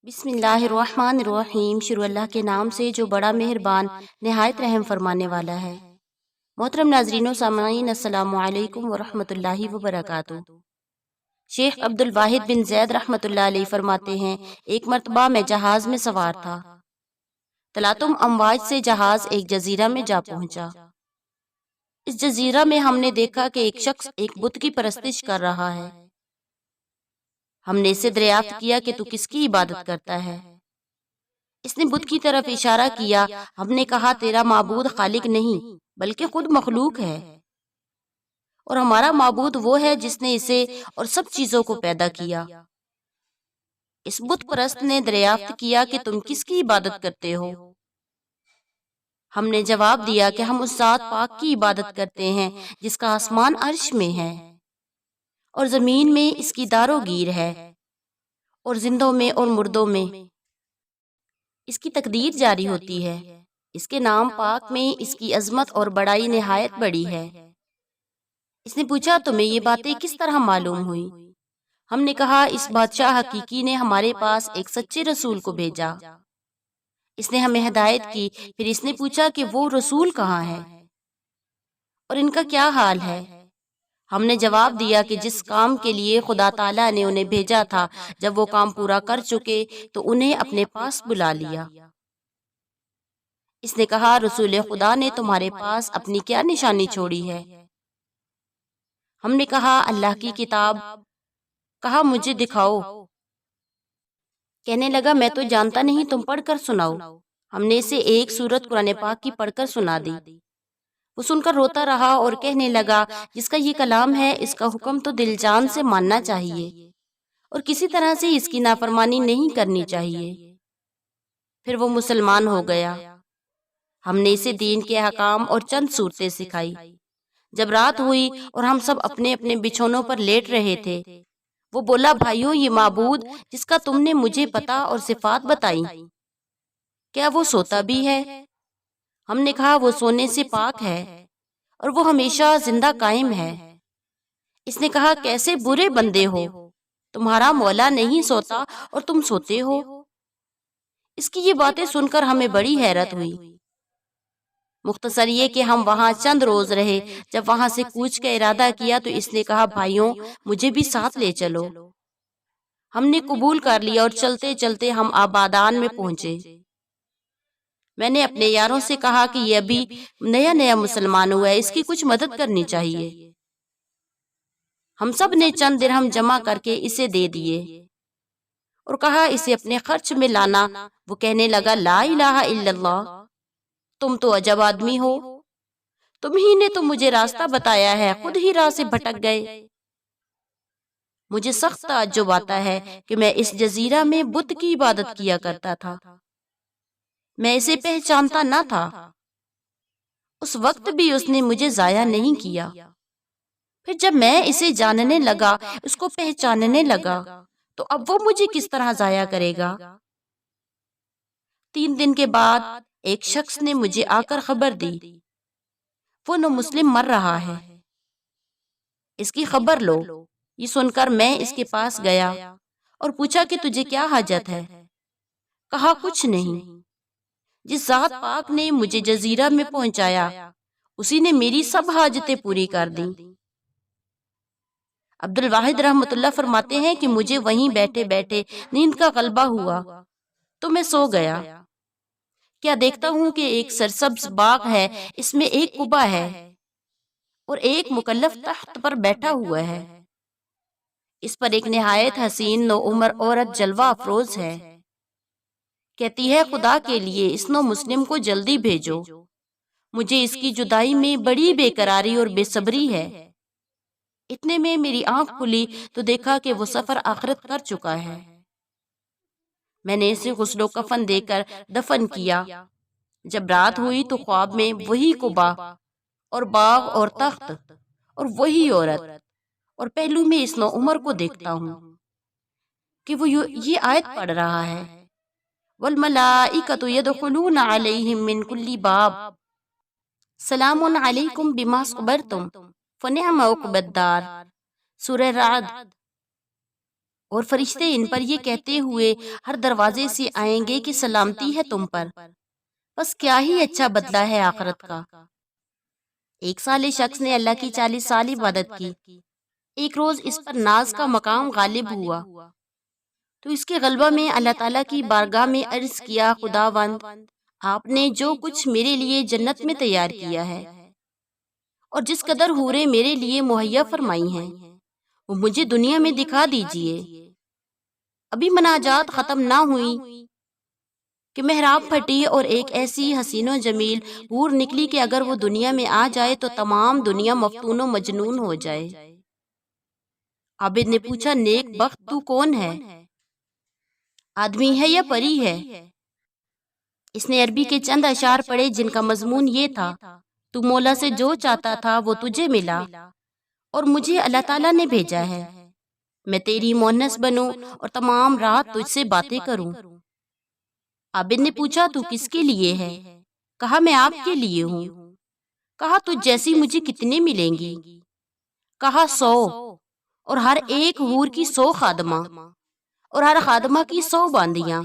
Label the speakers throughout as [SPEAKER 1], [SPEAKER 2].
[SPEAKER 1] بسم اللہ الرحمن الرحیم، شروع اللہ کے نام سے جو بڑا مہربان نہایت رحم فرمانے والا ہے۔ محترم ناظرین و سامعین، السلام علیکم ورحمۃ اللہ وبرکاتہ۔ شیخ عبد الواحد بن زید رحمۃ اللہ علیہ فرماتے ہیں، ایک مرتبہ میں جہاز میں سوار تھا۔ تلاطم امواج سے جہاز ایک جزیرہ میں جا پہنچا۔ اس جزیرہ میں ہم نے دیکھا کہ ایک شخص ایک بت کی پرستش کر رہا ہے۔ ہم نے اسے دریافت کیا کہ تو کس کی عبادت کرتا ہے؟ اس نے بت کی طرف اشارہ کیا۔ ہم نے کہا، تیرا معبود خالق نہیں بلکہ خود مخلوق ہے، اور ہمارا معبود وہ ہے جس نے اسے اور سب چیزوں کو پیدا کیا۔ اس بت پرست نے دریافت کیا کہ تم کس کی عبادت کرتے ہو؟ ہم نے جواب دیا کہ ہم اس ذات پاک کی عبادت کرتے ہیں جس کا آسمان عرش میں ہے اور زمین میں اس کی دار و گیر ہے، اور زندوں میں اور مردوں میں اس کی تقدیر جاری ہوتی ہے۔ اس کے نام پاک میں اس کی عظمت اور بڑائی نہایت بڑی ہے۔ اس نے پوچھا، تمہیں یہ باتیں کس طرح معلوم ہوئی؟ ہم نے کہا، اس بادشاہ حقیقی نے ہمارے پاس ایک سچے رسول کو بھیجا۔ اس نے ہمیں ہدایت کی۔ پھر اس نے پوچھا کہ وہ رسول کہاں ہے اور ان کا کیا حال ہے؟ ہم نے جواب دیا کہ جس کام کے لیے خدا تعالیٰ نے انہیں بھیجا تھا، جب وہ کام پورا کر چکے تو انہیں اپنے پاس بلا لیا۔ اس نے کہا، رسول خدا نے تمہارے پاس اپنی کیا نشانی چھوڑی ہے؟ ہم نے کہا، اللہ کی کتاب۔ کہا، مجھے دکھاؤ۔ کہنے لگا، میں تو جانتا نہیں، تم پڑھ کر سناؤ۔ ہم نے اسے ایک سورت قرآن پاک کی پڑھ کر سنا دی۔ وہ سن کر روتا رہا اور کہنے لگا، جس کا یہ کلام ہے اس کا حکم تو دل جان سے ماننا چاہیے اور کسی طرح سے اس کی نافرمانی نہیں کرنی چاہیے۔ پھر وہ مسلمان ہو گیا۔ ہم نے اسے دین کے احکام اور چند صورتیں سکھائی۔ جب رات ہوئی اور ہم سب اپنے اپنے بچھونوں پر لیٹ رہے تھے، وہ بولا، بھائیوں، یہ معبود جس کا تم نے مجھے پتہ اور صفات بتائی، کیا وہ سوتا بھی ہے؟ ہم نے کہا، وہ سونے سے پاک ہے اور وہ ہمیشہ زندہ قائم ہے۔ اس نے کہا، کیسے برے بندے ہو، تمہارا مولا نہیں سوتا اور تم سوتے ہو۔ اس کی یہ باتیں سن کر ہمیں بڑی حیرت ہوئی۔ مختصر یہ کہ ہم وہاں چند روز رہے۔ جب وہاں سے کوچ کا ارادہ کیا تو اس نے کہا، بھائیوں، مجھے بھی ساتھ لے چلو۔ ہم نے قبول کر لیا اور چلتے چلتے ہم آبادان میں پہنچے۔ میں نے اپنے یاروں سے کہا کہ یہ ابھی نیا مسلمان ہوا ہے، اس کی کچھ مدد کرنی چاہیے۔ ہم سب نے چند درہم جمع کر کے اسے دے دیے اور کہا، اسے اپنے خرچ میں لانا۔ وہ کہنے لگا، لا الہ الا اللہ، تم تو عجب آدمی ہو، تم ہی نے تو مجھے راستہ بتایا ہے، خود ہی راہ سے بھٹک گئے۔ مجھے سخت تعجب آتا ہے کہ میں اس جزیرہ میں بت کی عبادت کیا کرتا تھا، میں اسے پہچانتا نہ تھا۔ اس وقت بھی اس نے مجھے ضائع نہیں کیا۔ پھر جب میں اسے جاننے لگا، اس کو پہچاننے لگا، تو اب وہ مجھے کس طرح ضائع کرے گا؟ 3 دن کے بعد ایک شخص نے مجھے آ کر خبر دی، وہ نو مسلم مر رہا ہے، اس کی خبر لو۔ یہ سن کر میں اس کے پاس گیا اور پوچھا کہ تجھے کیا حاجت ہے؟ کہا، کچھ نہیں، جس ذات پاک نے مجھے جزیرہ میں پہنچایا اسی نے میری سب حاجتیں پوری کر دیں۔ عبد الواحد رحمۃ اللہ فرماتے ہیں کہ مجھے وہیں بیٹھے بیٹھے نیند کا غلبہ ہوا تو میں سو گیا۔ کیا دیکھتا ہوں کہ ایک سرسبز باغ ہے، اس میں ایک قبا ہے اور ایک مکلف تخت پر بیٹھا ہوا ہے۔ اس پر ایک نہایت حسین نو عمر عورت جلوہ افروز ہے۔ کہتی ہے، خدا کے لیے اس نو مسلم کو جلدی بھیجو، مجھے اس کی جدائی میں بڑی بے قراری اور بے صبری ہے۔ اتنے میں میری آنکھ کھلی تو دیکھا کہ وہ سفر آخرت کر چکا ہے۔ میں نے اسے غسل و کفن دے کر دفن کیا۔ جب رات ہوئی تو خواب میں وہی قبا اور باغ اور تخت اور وہی عورت اور پہلو میں اس نو عمر کو دیکھتا ہوں کہ وہ یہ آیت پڑھ رہا ہے، وَالْمَلَائِكَةُ يَدْخُلُونَ عَلَيْهِمْ مِنْ كُلِّ بَابٍ سَلَامٌ عَلَيْكُمْ بِمَا صَبَرْتُمْ فَنِعْمَ عُقْبَى الدَّارِ۔ سورہ رعد۔ اور فرشتے ان پر یہ کہتے ہوئے ہر دروازے سے آئیں گے کہ سلامتی ہے تم پر، بس کیا ہی اچھا بدلہ ہے آخرت کا۔ ایک صالح شخص نے اللہ کی 40 سال عبادت کی۔ ایک روز اس پر ناز کا مقام غالب ہوا تو اس کے غلبہ میں اللہ تعالیٰ کی بارگاہ میں عرض کیا، خداوند آپ نے جو کچھ میرے لیے جنت میں تیار کیا ہے اور جس قدر حوریں میرے لیے مہیا فرمائی ہیں وہ مجھے دنیا میں دکھا دیجئے۔ ابھی مناجات ختم نہ ہوئی کہ محراب پھٹی اور ایک ایسی حسین و جمیل حور نکلی کہ اگر وہ دنیا میں آ جائے تو تمام دنیا مفتون و مجنون ہو جائے۔ عابد نے پوچھا، نیک بخت تو کون ہے؟ آدمی ہے یا پری ہے؟ اس نے عربی کے چند اشعار پڑھے جن کا مضمون یہ تھا، تو مولا سے جو چاہتا تھا وہ تجھے ملا اور مجھے اللہ تعالیٰ نے بھیجا ہے، میں تیری مونس بنوں اور تمام رات تجھ سے باتیں کروں۔ عابد نے پوچھا، تو کس کے لیے ہے؟ کہا، میں آپ کے لیے ہوں۔ کہا، تجھ جیسی مجھے کتنے ملیں گی؟ کہا، 100، اور ہر ایک حور کی 100 خادمہ، اور ہر خادمہ کی 100 باندیاں،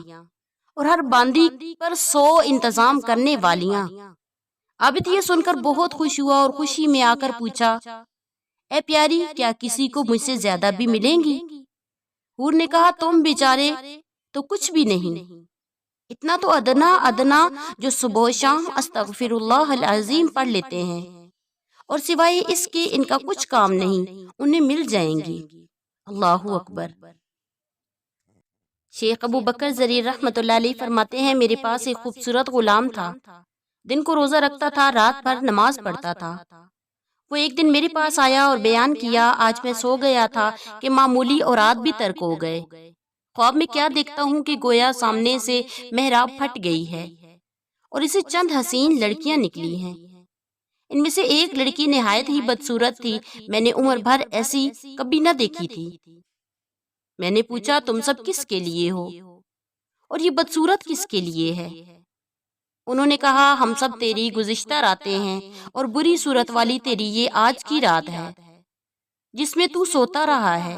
[SPEAKER 1] اور ہر باندی پر 100 انتظام کرنے والیاں۔ عابد یہ سن کر بہت خوش ہوا اور خوشی میں آ کر پوچھا، اے پیاری، کیا کسی کو مجھ سے زیادہ بھی ملیں گی؟ حور نے کہا، تم بیچارے تو کچھ بھی نہیں، اتنا تو ادنا ادنا جو صبح و شام استغفر اللہ العظیم پڑھ لیتے ہیں اور سوائے اس کے ان کا کچھ کام نہیں، انہیں مل جائیں گی۔ اللہ اکبر۔ شیخ ابو بکر زریر رحمۃ اللہ علیہ فرماتے ہیں، میرے پاس ایک خوبصورت غلام تھا، دن کو روزہ رکھتا تھا، رات بھر نماز پڑھتا تھا۔ وہ ایک دن میرے پاس آیا اور بیان کیا، آج میں سو گیا تھا کہ معمولی اوراد بھی ترک ہو گئے۔ خواب میں کیا دیکھتا ہوں کہ گویا سامنے سے محراب پھٹ گئی ہے اور اسے چند حسین لڑکیاں نکلی ہیں۔ ان میں سے ایک لڑکی نہایت ہی بدصورت تھی، میں نے عمر بھر ایسی کبھی نہ دیکھی تھی۔ میں نے پوچھا، تم سب کس کے لیے ہو اور یہ بدصورت کس کے لیے ہے؟ انہوں نے کہا، ہم سب تیری گزشتہ راتیں ہیں اور بری صورت والی تیری یہ آج کی رات ہے جس میں تو سوتا رہا ہے۔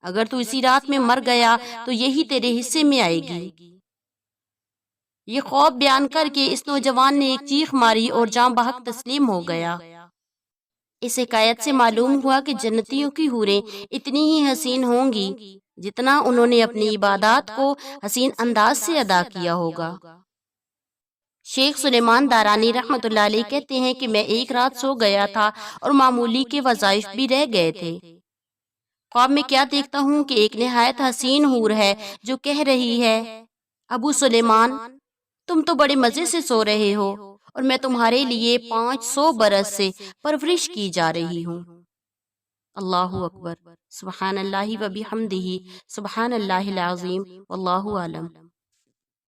[SPEAKER 1] اگر تو اسی رات میں مر گیا تو یہی تیرے حصے میں آئے گی۔ یہ خواب بیان کر کے اس نوجوان نے ایک چیخ ماری اور جاں بحق تسلیم ہو گیا۔ اس حکایت سے معلوم ہوا کہ جنتیوں کی حوریں اتنی ہی حسین ہوں گی جتنا انہوں نے اپنی عبادات کو حسین انداز سے ادا کیا ہوگا۔ شیخ سلیمان دارانی رحمۃ اللہ علیہ کہتے ہیں کہ میں ایک رات سو گیا تھا اور معمولی کے وظائف بھی رہ گئے تھے۔ خواب میں کیا دیکھتا ہوں کہ ایک نہایت حسین حور ہے جو کہہ رہی ہے، ابو سلیمان، تم تو بڑے مزے سے سو رہے ہو اور میں تمہارے لیے 500 برس سے پرورش کی جا رہی ہوں۔ اللہ اکبر، سبحان اللہ و بحمدہ، سبحان اللہ العظیم، واللہ اعلم۔